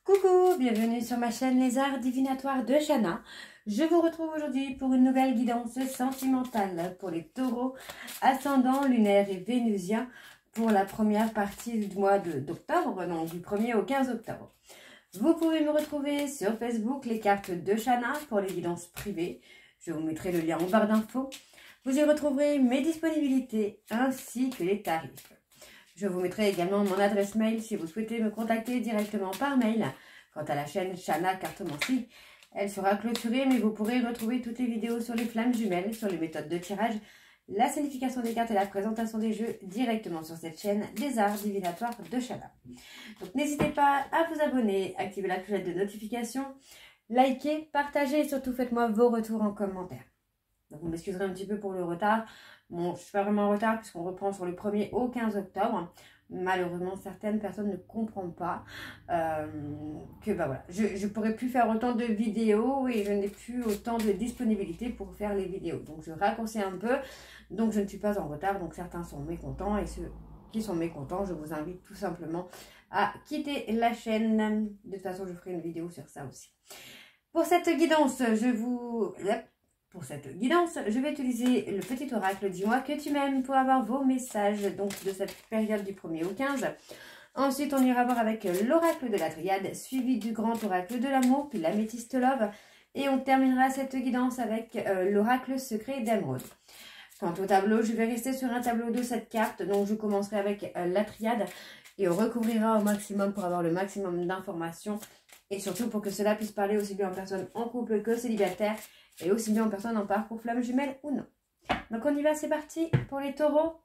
Coucou, bienvenue sur ma chaîne Les Arts Divinatoires de Shana. Je vous retrouve aujourd'hui pour une nouvelle guidance sentimentale pour les taureaux, ascendant, lunaire et vénusien pour la première partie du mois d'octobre, donc du 1er au 15 octobre. Vous pouvez me retrouver sur Facebook, les cartes de Shana pour les guidances privées. Je vous mettrai le lien en barre d'infos. Vous y retrouverez mes disponibilités ainsi que les tarifs. Je vous mettrai également mon adresse mail si vous souhaitez me contacter directement par mail. Quant à la chaîne Shana Cartomancie, elle sera clôturée, mais vous pourrez retrouver toutes les vidéos sur les flammes jumelles, sur les méthodes de tirage, la signification des cartes et la présentation des jeux directement sur cette chaîne des Arts Divinatoires de Shana. Donc n'hésitez pas à vous abonner, activer la clochette de notification, likez, partagez et surtout faites-moi vos retours en commentaire. Donc vous m'excuserez un petit peu pour le retard. Bon, je ne suis pas vraiment en retard puisqu'on reprend sur le 1er au 15 octobre. Malheureusement, certaines personnes ne comprennent pas que voilà, je ne pourrais plus faire autant de vidéos et je n'ai plus autant de disponibilité pour faire les vidéos. Donc, je raccourcis un peu. Donc, je ne suis pas en retard. Donc, certains sont mécontents et ceux qui sont mécontents, je vous invite tout simplement à quitter la chaîne. De toute façon, je ferai une vidéo sur ça aussi. Pour cette guidance, je vais utiliser le petit oracle. Dis-moi que tu m'aimes pour avoir vos messages donc de cette période du 1er au 15. Ensuite, on ira voir avec l'oracle de la triade, suivi du grand oracle de l'amour, puis l'améthyste love. Et on terminera cette guidance avec l'oracle secret d'émeraude. Quant au tableau, je vais rester sur un tableau de cette carte. Donc, je commencerai avec la triade et on recouvrira au maximum pour avoir le maximum d'informations. Et surtout pour que cela puisse parler aussi bien en personne en couple que célibataire. Et aussi bien en personne en parcours flamme jumelle ou non. Donc on y va, c'est parti pour les taureaux.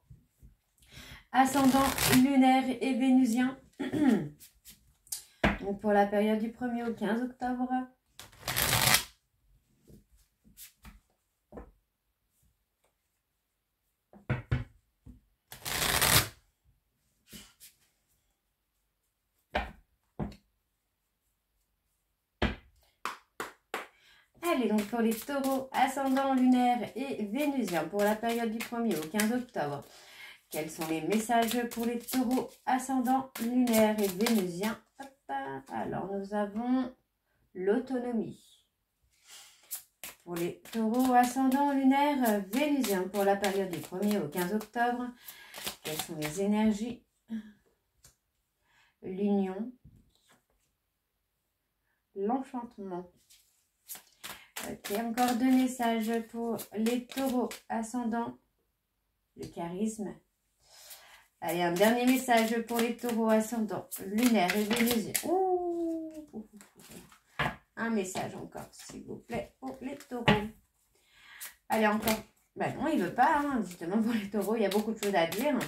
Ascendant, lunaire et vénusien. Donc pour la période du 1er au 15 octobre. Allez, donc pour les taureaux, ascendant, lunaire et vénusien pour la période du 1er au 15 octobre. Quels sont les messages pour les taureaux, ascendant, lunaire et vénusien? Alors, nous avons l'autonomie. Pour les taureaux, ascendant, lunaire, vénusien pour la période du 1er au 15 octobre. Quelles sont les énergies? L'union, l'enchantement. Ok, encore deux messages pour les taureaux ascendants, le charisme. Allez, un dernier message pour les taureaux ascendants, lunaire et vénusien. Un message encore, s'il vous plaît, pour les taureaux. Allez, encore. Ben non, il ne veut pas, hein, justement, pour les taureaux, il y a beaucoup de choses à dire.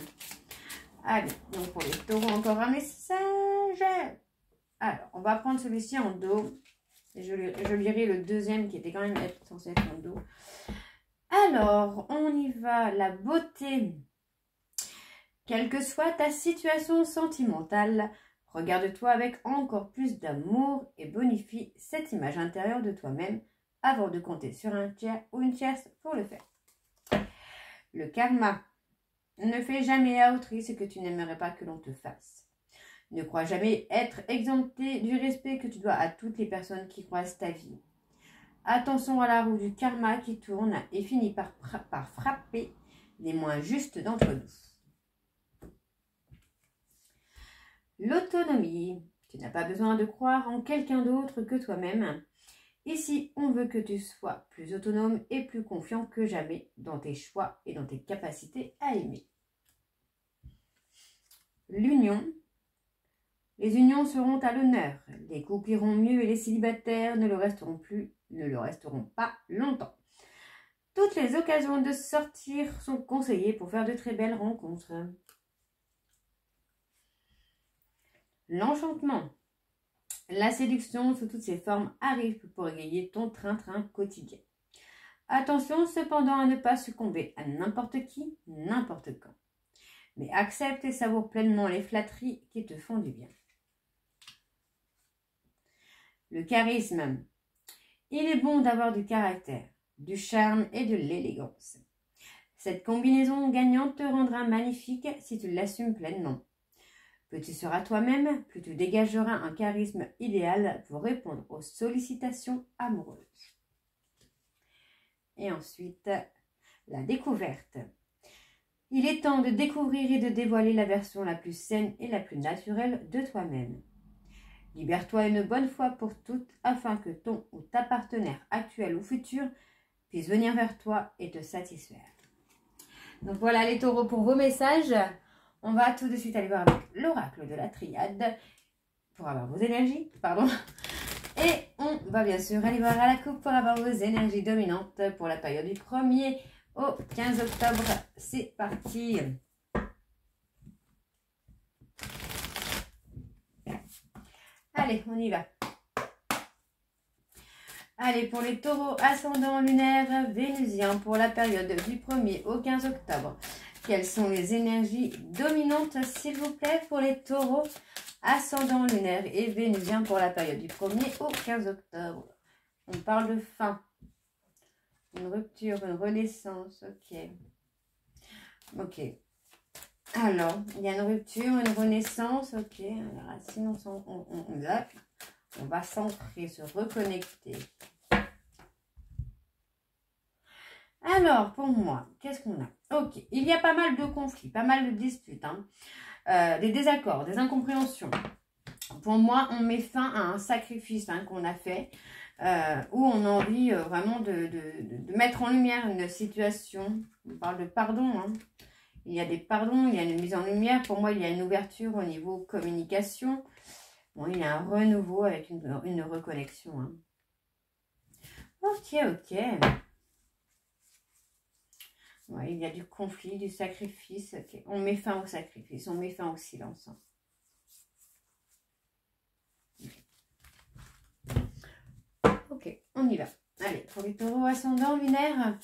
Allez, donc pour les taureaux, encore un message. Alors, on va prendre celui-ci en dos. Et je lirai le deuxième qui était quand même censé être en dos. Alors, on y va. La beauté. Quelle que soit ta situation sentimentale, regarde-toi avec encore plus d'amour et bonifie cette image intérieure de toi-même avant de compter sur un tiers ou une tierce pour le faire. Le karma. Ne fais jamais à autrui ce que tu n'aimerais pas que l'on te fasse. Ne crois jamais être exempté du respect que tu dois à toutes les personnes qui croisent ta vie. Attention à la roue du karma qui tourne et finit par frapper les moins justes d'entre nous. L'autonomie. Tu n'as pas besoin de croire en quelqu'un d'autre que toi-même. Ici, on veut que tu sois plus autonome et plus confiant que jamais dans tes choix et dans tes capacités à aimer. L'union. Les unions seront à l'honneur, les couples iront mieux et les célibataires ne le resteront pas longtemps. Toutes les occasions de sortir sont conseillées pour faire de très belles rencontres. L'enchantement. La séduction sous toutes ses formes arrive pour égayer ton train-train quotidien. Attention cependant à ne pas succomber à n'importe qui, n'importe quand. Mais accepte et savoure pleinement les flatteries qui te font du bien. Le charisme. Il est bon d'avoir du caractère, du charme et de l'élégance. Cette combinaison gagnante te rendra magnifique si tu l'assumes pleinement. Plus tu seras toi-même, plus tu dégageras un charisme idéal pour répondre aux sollicitations amoureuses. Et ensuite, la découverte. Il est temps de découvrir et de dévoiler la version la plus saine et la plus naturelle de toi-même. Libère-toi une bonne fois pour toutes afin que ton ou ta partenaire actuel ou futur puisse venir vers toi et te satisfaire. Donc voilà les taureaux pour vos messages. On va tout de suite aller voir avec l'oracle de la triade pour avoir vos énergies. Et on va bien sûr aller voir à la coupe pour avoir vos énergies dominantes pour la période du 1er au 15 octobre. C'est parti. Allez, on y va. Allez, pour les taureaux ascendant lunaire vénusien pour la période du 1er au 15 octobre. Quelles sont les énergies dominantes, s'il vous plaît, pour les taureaux ascendant lunaire et vénusien pour la période du 1er au 15 octobre. On parle de fin, une rupture, une renaissance, ok. Ok. Alors, il y a une rupture, une renaissance, ok. Alors, sinon, on va s'ancrer, se reconnecter. Alors, pour moi, qu'est-ce qu'on a? Ok, il y a pas mal de conflits, pas mal de disputes, des désaccords, des incompréhensions. Pour moi, on met fin à un sacrifice qu'on a fait, où on a envie vraiment de mettre en lumière une situation. On parle de pardon, Il y a des pardons, il y a une mise en lumière. Pour moi, il y a une ouverture au niveau communication. Bon, il y a un renouveau avec une reconnexion. Ok, ok. Ouais, il y a du conflit, du sacrifice. Okay. On met fin au sacrifice, on met fin au silence. Ok, on y va. Allez, pour les taureaux ascendants lunaires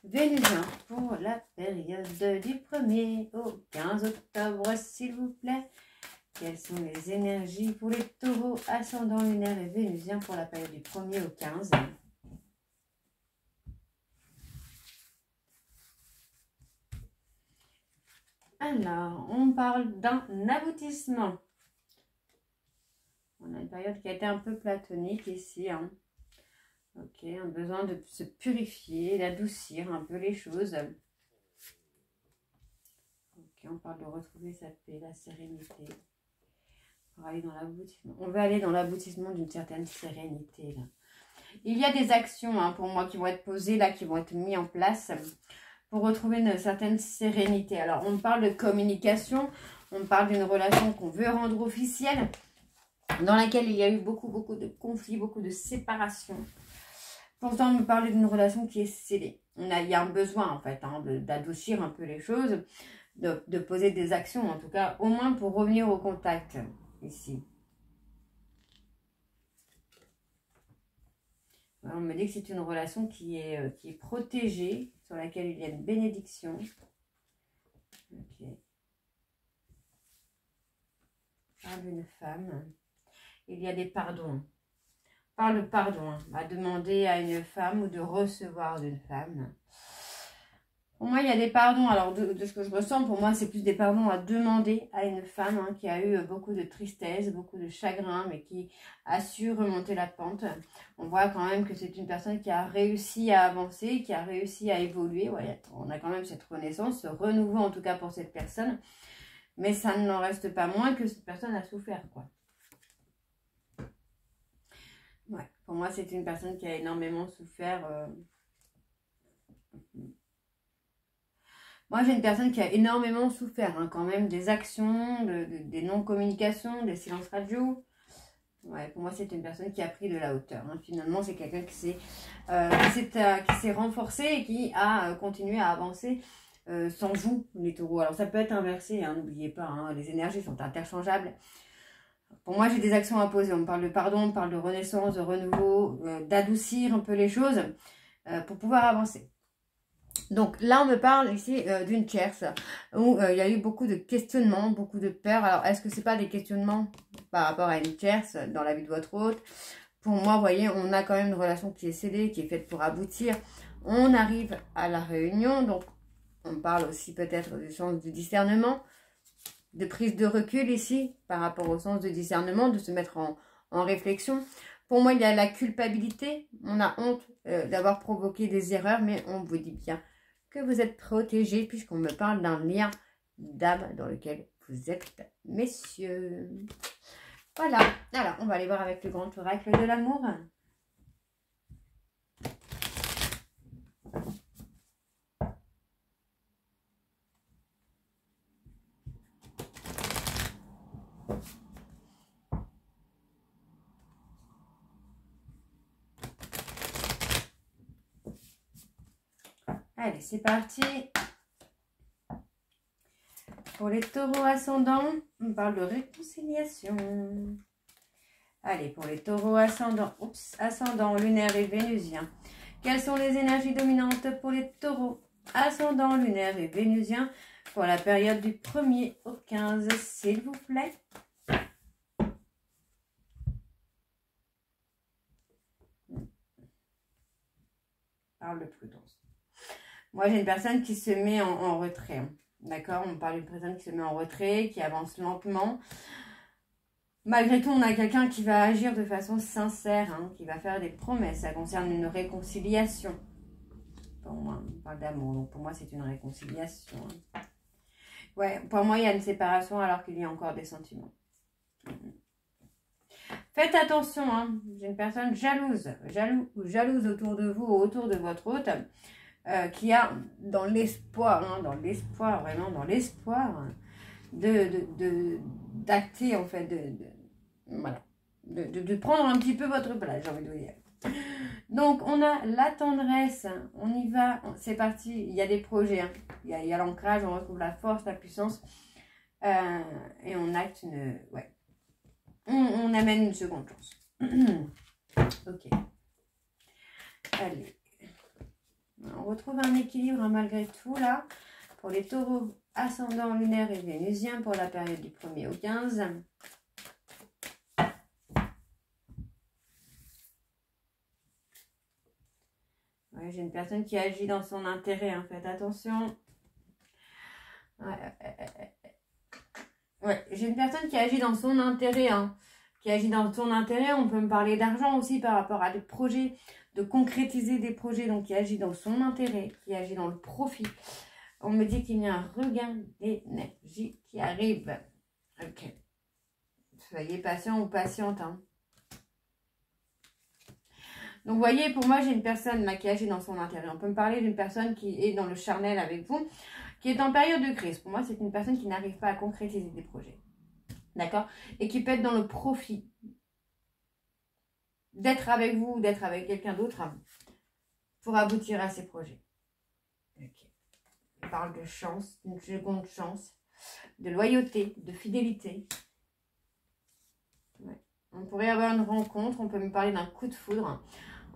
vénusien pour la période du 1er au 15 octobre, s'il vous plaît. Quelles sont les énergies pour les taureaux ascendants lunaires et vénusiens pour la période du 1er au 15 ? Alors, on parle d'un aboutissement. On a une période qui a été un peu platonique ici. Ok, un besoin de se purifier, d'adoucir un peu les choses. Ok, on parle de retrouver sa paix, la sérénité. Pour aller dans l'aboutissement. On va aller dans l'aboutissement d'une certaine sérénité. Là. Il y a des actions pour moi qui vont être posées, là, qui vont être mises en place pour retrouver une certaine sérénité. Alors, on parle de communication, on parle d'une relation qu'on veut rendre officielle, dans laquelle il y a eu beaucoup de conflits, beaucoup de séparations. Pourtant, on me parle d'une relation qui est scellée. Il y a un besoin, en fait, d'adoucir un peu les choses, de poser des actions, en tout cas, au moins pour revenir au contact, ici. On me dit que c'est une relation qui est protégée, sur laquelle il y a une bénédiction. Ok. Parle d'une femme. Il y a des pardons. Parle de pardon à demander à une femme ou de recevoir d'une femme. Pour moi, il y a des pardons. Alors, de ce que je ressens, pour moi, c'est plus des pardons à demander à une femme qui a eu beaucoup de tristesse, beaucoup de chagrin, mais qui a su remonter la pente. On voit quand même que c'est une personne qui a réussi à avancer, qui a réussi à évoluer. Ouais, on a quand même cette renaissance, ce renouveau en tout cas pour cette personne. Mais ça n'en reste pas moins que cette personne a souffert, quoi. Ouais, pour moi, c'est une personne qui a énormément souffert. Moi, j'ai une personne qui a énormément souffert, quand même, des actions, des non-communications, des silences radio. Ouais, pour moi, c'est une personne qui a pris de la hauteur. Finalement, c'est quelqu'un qui s'est renforcé et qui a continué à avancer sans vous, les taureaux. Alors, ça peut être inversé, n'oubliez pas, les énergies sont interchangeables. Pour moi, j'ai des actions à poser. On me parle de pardon, on me parle de renaissance, de renouveau, d'adoucir un peu les choses pour pouvoir avancer. Donc là, on me parle ici d'une tierce où il y a eu beaucoup de questionnements, beaucoup de peurs. Alors, est-ce que c'est pas des questionnements par rapport à une tierce dans la vie de votre hôte? Pour moi, vous voyez, on a quand même une relation qui est scellée, qui est faite pour aboutir. On arrive à la réunion, donc on parle aussi peut-être du sens du discernement. de prise de recul ici, par rapport au sens de discernement, de se mettre en réflexion. Pour moi, il y a la culpabilité. On a honte d'avoir provoqué des erreurs, mais on vous dit bien que vous êtes protégés, puisqu'on me parle d'un lien d'âme dans lequel vous êtes, messieurs. Voilà. Alors, on va aller voir avec le grand oracle de l'amour. Allez, c'est parti. Pour les taureaux ascendants, on parle de réconciliation. Allez, pour les taureaux ascendants, lunaire et vénusien. Quelles sont les énergies dominantes pour les taureaux ascendants, lunaire et vénusien pour la période du 1er au 15, s'il vous plaît? Parle de prudence. Moi, j'ai une personne qui se met en retrait. Hein. D'accord? On parle d'une personne qui se met en retrait, qui avance lentement. Malgré tout, on a quelqu'un qui va agir de façon sincère, hein, qui va faire des promesses. Ça concerne une réconciliation. Pour moi, on parle d'amour, donc pour moi, c'est une réconciliation. Hein. Ouais, pour moi, il y a une séparation alors qu'il y a encore des sentiments. Faites attention, hein. J'ai une personne jalouse autour de vous, autour de votre hôte, qui a dans l'espoir, hein, vraiment dans l'espoir d'acter, en fait, voilà, de prendre un petit peu votre place, j'ai envie de vous dire. Donc, on a la tendresse, on y va, c'est parti, il y a des projets, hein. Il y a l'ancrage, on retrouve la force, la puissance, et on acte une... Ouais. On amène une seconde chance. Ok. Allez. On retrouve un équilibre, hein, malgré tout, là, pour les taureaux ascendants, lunaire et vénusien pour la période du 1er au 15. Ouais, j'ai une personne qui agit dans son intérêt, hein, faites attention. Ouais, j'ai une personne qui agit dans son intérêt, hein, qui agit dans son intérêt. On peut me parler d'argent aussi par rapport à des projets, de concrétiser des projets, donc qui agit dans son intérêt, qui agit dans le profit. On me dit qu'il y a un regain d'énergie qui arrive. Ok. Soyez patient ou patiente, hein. Donc, vous voyez, pour moi, j'ai une personne là, qui agit dans son intérêt. On peut me parler d'une personne qui est dans le charnel avec vous, qui est en période de crise. Pour moi, c'est une personne qui n'arrive pas à concrétiser des projets. D'accord? Et qui peut être dans le profit. D'être avec vous, d'être avec quelqu'un d'autre pour aboutir à ses projets. Ok. On parle de chance, d'une seconde chance, de loyauté, de fidélité. Ouais. On pourrait avoir une rencontre, on peut me parler d'un coup de foudre.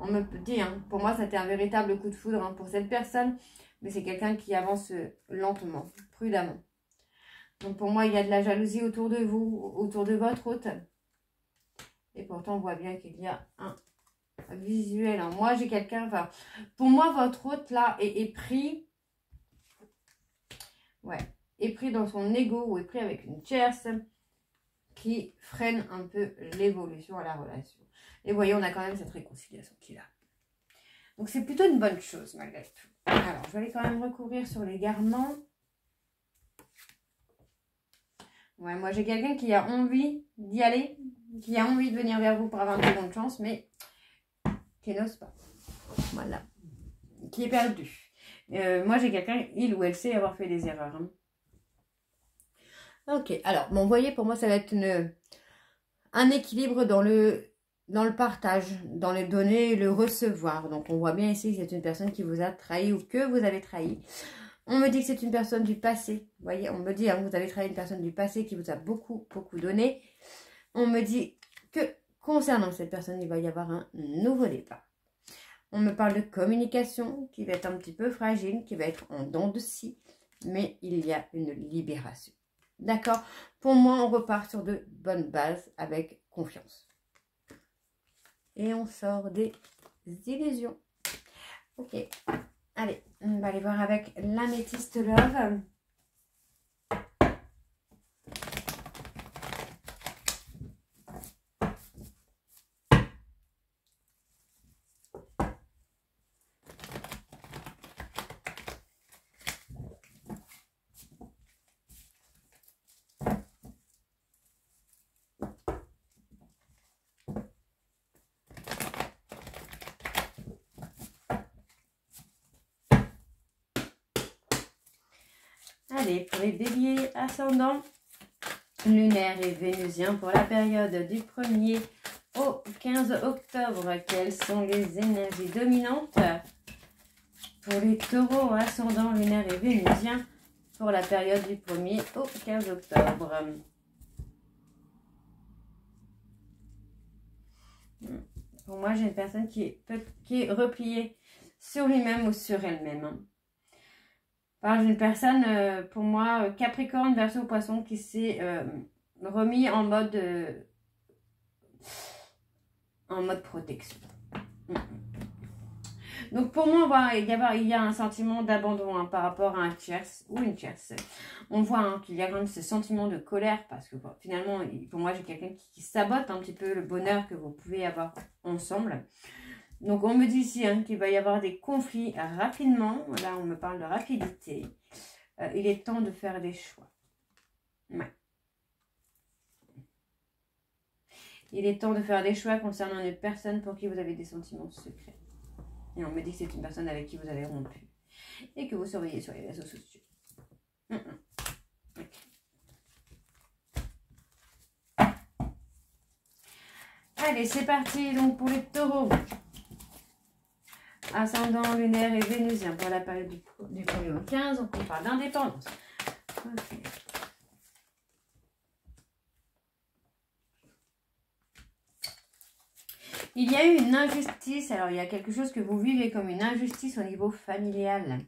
On me dit, hein, pour moi, c'était un véritable coup de foudre, hein, pour cette personne. Mais c'est quelqu'un qui avance lentement, prudemment. Donc pour moi, il y a de la jalousie autour de vous, autour de votre hôte. Et pourtant, on voit bien qu'il y a un visuel. Hein. Moi, j'ai quelqu'un, enfin, pour moi, votre hôte, là, est pris. Ouais, est pris dans son ego ou est pris avec une tierce qui freine un peu l'évolution à la relation. Et voyez, on a quand même cette réconciliation qui est là. Donc, c'est plutôt une bonne chose, malgré tout. Alors, je vais aller quand même recouvrir sur l'égarement. Ouais, moi, j'ai quelqu'un qui a envie d'y aller, qui a envie de venir vers vous pour avoir une seconde chance, mais qui n'ose pas. Voilà. Qui est perdu. Moi, j'ai quelqu'un, il ou elle sait avoir fait des erreurs. Hein. Ok, alors, bon, vous voyez, pour moi, ça va être un équilibre dans le partage, dans le donner et le recevoir. Donc, on voit bien ici que c'est une personne qui vous a trahi ou que vous avez trahi. On me dit que c'est une personne du passé. Vous voyez, on me dit hein, que vous avez trahi une personne du passé qui vous a beaucoup, beaucoup donné. On me dit que concernant cette personne, il va y avoir un nouveau départ. On me parle de communication qui va être un petit peu fragile, qui va être en dents de scie, mais il y a une libération. D'accord? Pour moi, on repart sur de bonnes bases avec confiance. Et on sort des illusions. Ok. Allez, on va aller voir avec l'améthyste love. Allez, pour les béliers, ascendant lunaire et vénusien pour la période du 1er au 15 octobre. Quelles sont les énergies dominantes pour les taureaux, ascendant lunaire et vénusien pour la période du 1er au 15 octobre? Pour moi, j'ai une personne qui est repliée sur lui-même ou sur elle-même. Enfin, j'ai une personne, pour moi, Capricorne, Verseau, Poisson, qui s'est remis en mode protection. Donc pour moi, il y a un sentiment d'abandon hein, par rapport à un tierce ou une tierce. On voit hein, qu'il y a quand même ce sentiment de colère parce que bon, finalement, pour moi, j'ai quelqu'un qui sabote un petit peu le bonheur que vous pouvez avoir ensemble. Donc on me dit ici hein, qu'il va y avoir des conflits rapidement. Là, on me parle de rapidité. Il est temps de faire des choix. Ouais. Il est temps de faire des choix concernant une personne pour qui vous avez des sentiments secrets. Et on me dit que c'est une personne avec qui vous avez rompu. Et que vous surveillez sur les réseaux sociaux. Okay. Allez, c'est parti donc pour les taureaux. Ascendant lunaire et vénusien pour la période du 1er au 15. Donc on parle d'indépendance. Okay. Il y a eu une injustice, alors il y a quelque chose que vous vivez comme une injustice au niveau familial.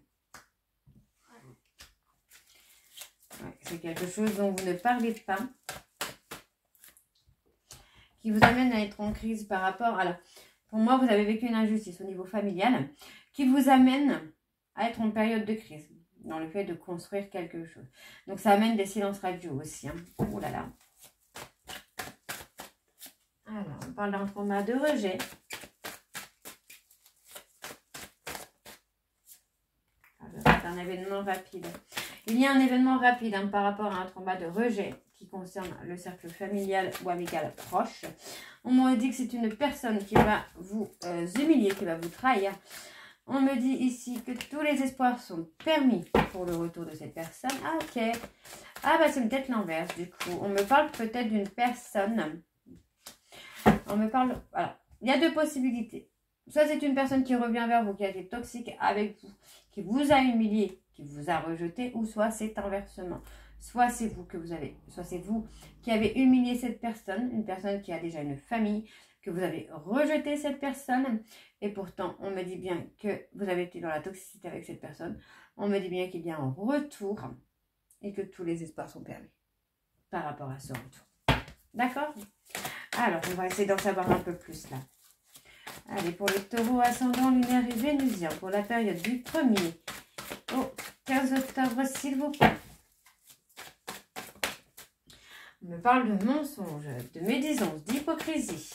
Ouais, c'est quelque chose dont vous ne parlez pas, qui vous amène à être en crise par rapport à pour moi, vous avez vécu une injustice au niveau familial, qui vous amène à être en période de crise, dans le fait de construire quelque chose. Donc ça amène des silences radio aussi. Hein. Oh là là. Alors, on parle d'un trauma de rejet. C'est un événement rapide. Il y a un événement rapide hein, par rapport à un trauma de rejet qui concerne le cercle familial ou amical proche. On me dit que c'est une personne qui va vous humilier, qui va vous trahir. On me dit ici que tous les espoirs sont permis pour le retour de cette personne. Ah, ok. Ah, bah c'est peut-être l'inverse du coup. On me parle peut-être d'une personne... On me parle, voilà, il y a deux possibilités. Soit c'est une personne qui revient vers vous, qui a été toxique avec vous, qui vous a humilié, qui vous a rejeté, ou soit c'est inversement. Soit c'est vous soit c'est vous qui avez humilié cette personne, une personne qui a déjà une famille, que vous avez rejeté cette personne, et pourtant on me dit bien que vous avez été dans la toxicité avec cette personne. On me dit bien qu'il y a un retour et que tous les espoirs sont permis par rapport à ce retour. D'accord ? Alors, on va essayer d'en savoir un peu plus là. Allez, pour les taureaux ascendant lunaire et vénusien, pour la période du 1er au 15 octobre, s'il vous plaît. On me parle de mensonge, de médisance, d'hypocrisie.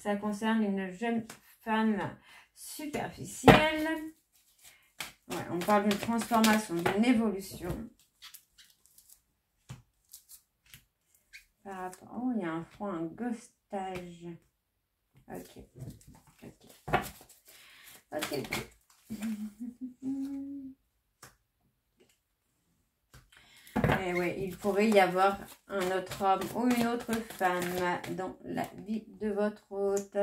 Ça concerne une jeune femme superficielle. Ouais, on parle d'une transformation, d'une évolution. Oh, il y a un front, un ghostage. Ok. Et oui, il pourrait y avoir un autre homme ou une autre femme dans la vie de votre hôte.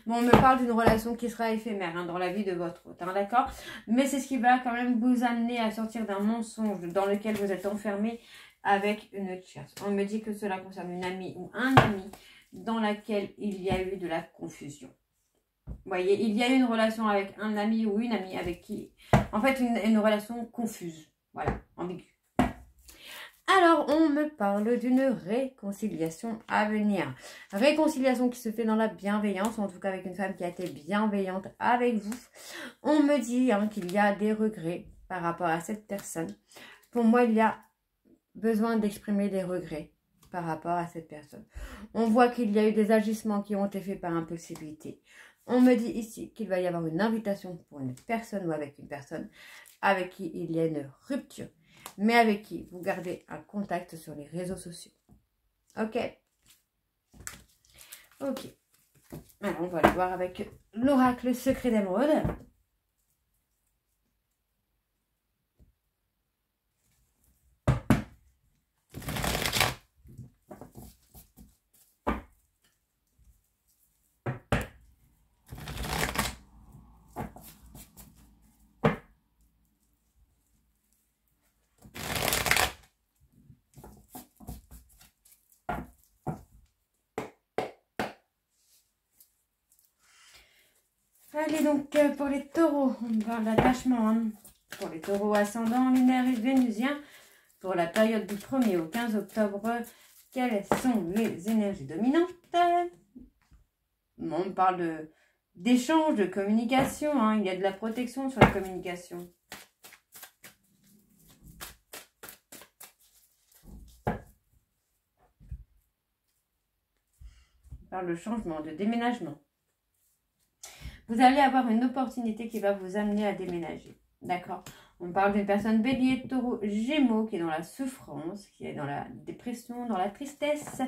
Bon, on me parle d'une relation qui sera éphémère hein, dans la vie de votre hôte, hein, d'accord? Mais c'est ce qui va quand même vous amener à sortir d'un mensonge dans lequel vous êtes enfermé avec une tierce. On me dit que cela concerne une amie ou un ami dans laquelle il y a eu de la confusion. Vous voyez, il y a eu une relation avec un ami ou une amie avec qui... En fait, une relation confuse. Voilà, ambiguë. Alors, on me parle d'une réconciliation à venir. Réconciliation qui se fait dans la bienveillance, en tout cas avec une femme qui a été bienveillante avec vous. On me dit hein, qu'il y a des regrets par rapport à cette personne. Pour moi, il y a besoin d'exprimer des regrets par rapport à cette personne. On voit qu'il y a eu des agissements qui ont été faits par impulsivité. On me dit ici qu'il va y avoir une invitation pour une personne ou avec une personne avec qui il y a une rupture, mais avec qui vous gardez un contact sur les réseaux sociaux. Ok. Ok. Alors, on va aller voir avec l'oracle secret d'émeraude. Allez, donc, pour les taureaux, on parle d'attachement. Hein. Pour les taureaux ascendant, lunaire et vénusien, pour la période du 1er au 15 octobre, quelles sont les énergies dominantes? On parle d'échange, de communication. Hein. Il y a de la protection sur la communication. On parle de changement, de déménagement. Vous allez avoir une opportunité qui va vous amener à déménager. D'accord? On parle d'une personne bélier, taureau, gémeaux qui est dans la souffrance, qui est dans la dépression, dans la tristesse,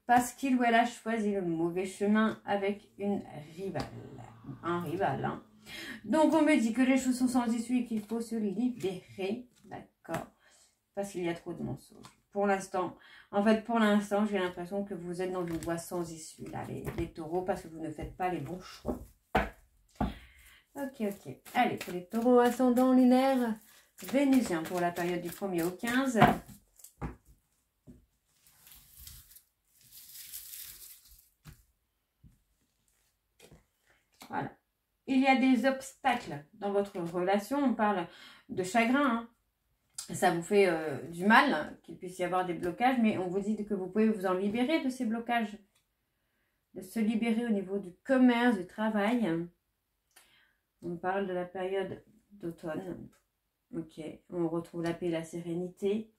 parce qu'il ou elle a choisi le mauvais chemin avec une rivale. Un rival. Hein. Donc, on me dit que les choses sont sans issue et qu'il faut se libérer. D'accord? Parce qu'il y a trop de mensonges. Pour l'instant, j'ai l'impression que vous êtes dans une voie sans issue, là, les taureaux, parce que vous ne faites pas les bons choix. Ok. Allez, pour les taureaux ascendant lunaire, vénusien pour la période du 1er au 15. Voilà. Il y a des obstacles dans votre relation. On parle de chagrin. Hein. Ça vous fait du mal qu'il puisse y avoir des blocages, mais on vous dit que vous pouvez vous en libérer de ces blocages. De se libérer au niveau du commerce, du travail. On parle de la période d'automne. Ok, on retrouve la paix et la sérénité.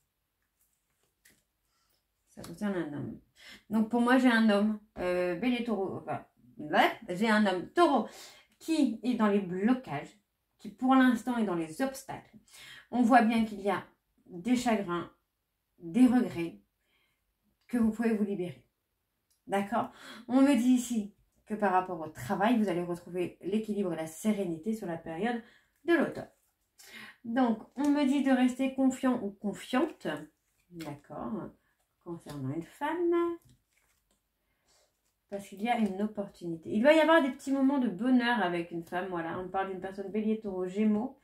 Ça concerne un homme. Donc pour moi, j'ai un homme, bélier taureau, enfin, j'ai un homme taureau qui est dans les blocages, qui pour l'instant est dans les obstacles. On voit bien qu'il y a des chagrins, des regrets, que vous pouvez vous libérer. D'accord? On me dit ici que par rapport au travail, vous allez retrouver l'équilibre et la sérénité sur la période de l'automne. Donc, on me dit de rester confiant ou confiante, d'accord, concernant une femme, parce qu'il y a une opportunité. Il va y avoir des petits moments de bonheur avec une femme, voilà, on parle d'une personne bélier, taureau, gémeaux,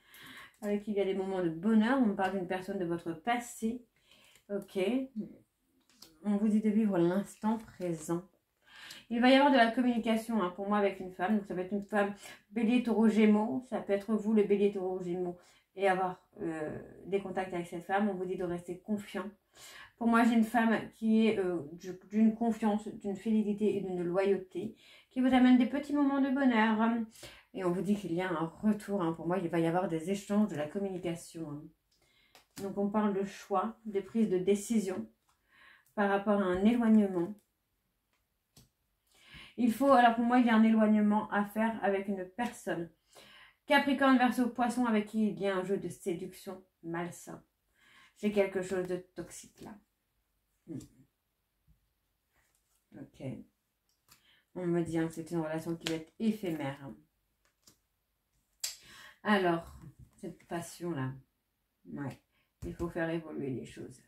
avec qui il y a des moments de bonheur, on parle d'une personne de votre passé, ok, on vous dit de vivre l'instant présent. Il va y avoir de la communication hein, pour moi avec une femme. Donc ça peut être une femme bélier, taureau, gémeaux. Ça peut être vous, le bélier, taureau, gémeaux. Et avoir des contacts avec cette femme. On vous dit de rester confiant. Pour moi, j'ai une femme qui est d'une confiance, d'une fidélité et d'une loyauté. Qui vous amène des petits moments de bonheur. Et on vous dit qu'il y a un retour. Hein. Pour moi, il va y avoir des échanges, de la communication. Hein. Donc on parle de choix, de prise de décision par rapport à un éloignement. Il faut, alors pour moi, il y a un éloignement à faire avec une personne. Capricorne, Verseau, Poisson, avec qui il y a un jeu de séduction malsain. J'ai quelque chose de toxique là. Ok. On me dit hein, que c'est une relation qui va être éphémère. Hein. Alors, cette passion là, ouais, il faut faire évoluer les choses.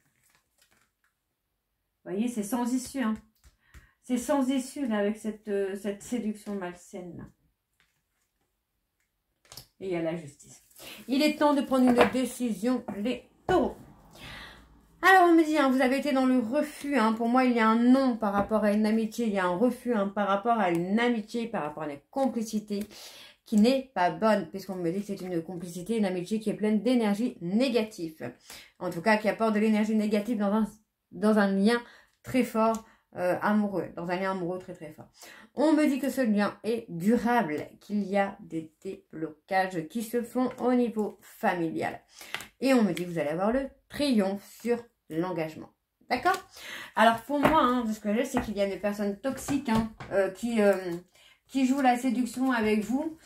Vous voyez, c'est sans issue, hein. C'est sans issue là, avec cette séduction malsaine là. Et il y a la justice. Il est temps de prendre une décision, les taureaux. Alors on me dit, hein, vous avez été dans le refus. Hein, pour moi, il y a un non par rapport à une amitié. Il y a un refus hein, par rapport à une amitié, par rapport à une complicité qui n'est pas bonne. Puisqu'on me dit que c'est une complicité, une amitié qui est pleine d'énergie négative. En tout cas, qui apporte de l'énergie négative dans un lien très fort. Amoureux, dans un lien amoureux très très fort. On me dit que ce lien est durable, qu'il y a des déblocages qui se font au niveau familial. Et on me dit que vous allez avoir le triomphe sur l'engagement. D'accord? Alors pour moi, hein, de ce que j'ai, c'est qu'il y a des personnes toxiques hein, qui jouent la séduction avec vous,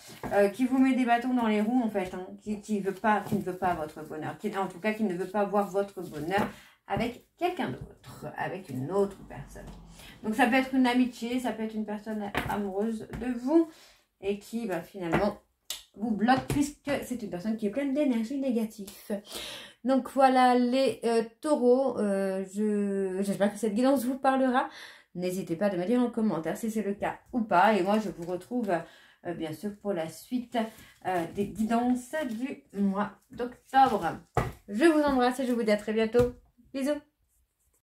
qui vous met des bâtons dans les roues en fait, hein, qui ne veut pas votre bonheur, en tout cas qui ne veut pas voir votre bonheur avec quelqu'un d'autre, avec une autre personne. Donc ça peut être une amitié, ça peut être une personne amoureuse de vous et qui finalement vous bloque puisque c'est une personne qui est pleine d'énergie négative. Donc voilà les taureaux, j'espère que cette guidance vous parlera. N'hésitez pas à me dire en commentaire si c'est le cas ou pas. Et moi je vous retrouve bien sûr pour la suite des guidances du mois d'octobre. Je vous embrasse et je vous dis à très bientôt. Bisous.